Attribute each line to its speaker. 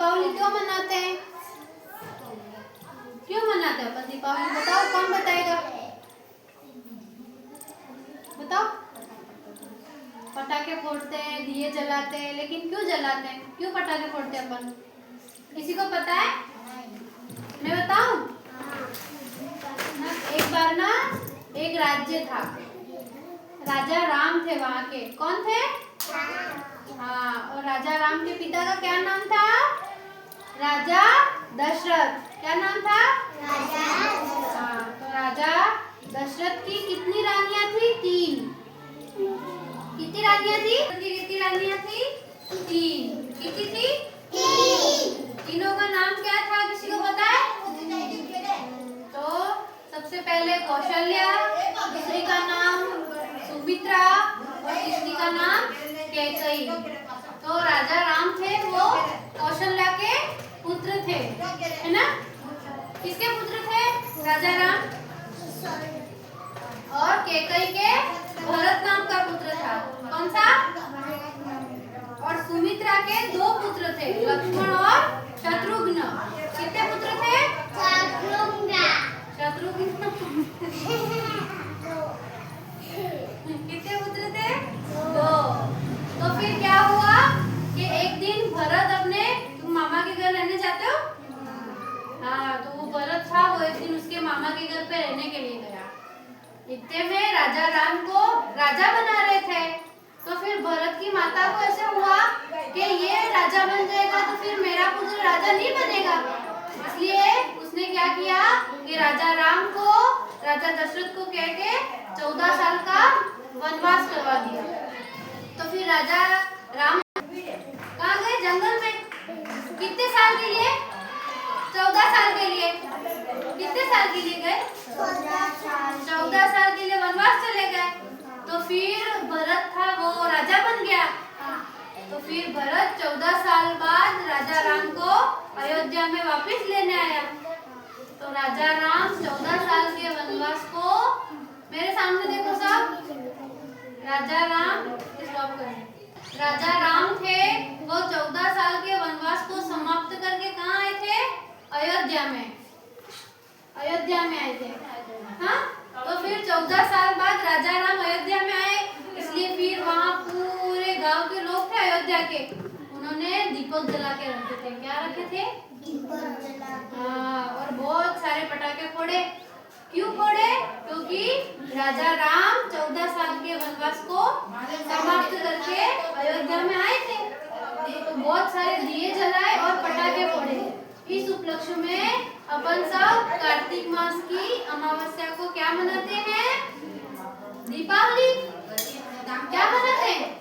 Speaker 1: दीपावली क्यों मनाते हैं? क्यों मनाते हैं अपन दीपावली? बताओ, कौन बताएगा? बताओ। पटाखे फोड़ते हैं, दिए जलाते हैं, लेकिन क्यों जलाते हैं? क्यों पटाखे फोड़ते हैं अपन? किसी को पता है? मैं बताऊं? एक बार ना एक राज्य था, राजा राम थे वहां के। कौन थे? हाँ, और राजा राम के पिता का क्या नाम था? राजा दशरथ। क्या नाम था? हाँ, तो राजा दशरथ की कितनी रानियां थी? 3। कितनी रानियां थी? कितनी रानियां थी? 3। कितनी थी? 3। तीनों का नाम क्या था? किसी को पता है? तो सबसे पहले कौशल्या, दूसरी का नाम सुमित्रा और तीसरी का नाम कैकई। तो राजा राम थे वो कौशल्या के पुत्र थे, है ना? किसके पुत्र थे राजा राम? और कैकई के भरत नाम का पुत्र था। कौन सा? और सुमित्रा के 2 पुत्र थे, लक्ष्मण और शत्रुघ्न। कितने पुत्र थे? शत्रुघ्न कितने पुत्र थे? 2। तो फिर क्या हुआ कि एक दिन भरत अपने, तुम मामा के घर रहने जाते हो? हाँ, तो वो भरत था, वो एक दिन उसके मामा के घर पे रहने के लिए गया। इतने में राजा राम को राजा बना रहे थे। तो फिर भरत की माता को ऐसे हुआ कि ये राजा बन जाएगा तो फिर मेरा पुत्र राजा नहीं बनेगा। इसलिए उसने क्या किया कि राजा राम को, राजा दशरथ को कह के 14 साल का वनवास करवा दिया। तो फिर राजा राम कहाँ गए? जंगल में। कितने साल के लिए? 14 साल के लिए। कितने साल के लिए गए? 14 साल के लिए वनवास चले गए। तो फिर भरत था वो राजा बन गया। तो फिर भरत 14 साल बाद राजा राम को अयोध्या में वापस लेने आया। तो राजा राम 14 साल के वनवास को, मेरे सामने देखो सब, राजा राम स्टॉप करें। राजा राम थे वो 14 साल के वनवास को समाप्त करके कहाँ आए थे? अयोध्या में। अयोध्या में आए थे। हाँ, तो फिर 14 साल बाद राजा राम अयोध्या में आए, इसलिए फिर वहाँ पूरे गांव के लोग थे अयोध्या के, उन्होंने दीपक जला के रखे थे। क्या रखे थे? दीपक जला के। हाँ, और बहुत सारे पटाखे फोड़े। क्यों फोड़े? क्योंकि राजा राम 14 साल के वनवास को समाप्त करके अयोध्या में आए थे। तो बहुत सारे दिए जलाए और पटाखे फोड़े। इस उपलक्ष्य में अपन सब कार्तिक मास की अमावस्या को क्या मनाते हैं? दीपावली। क्या मनाते हैं?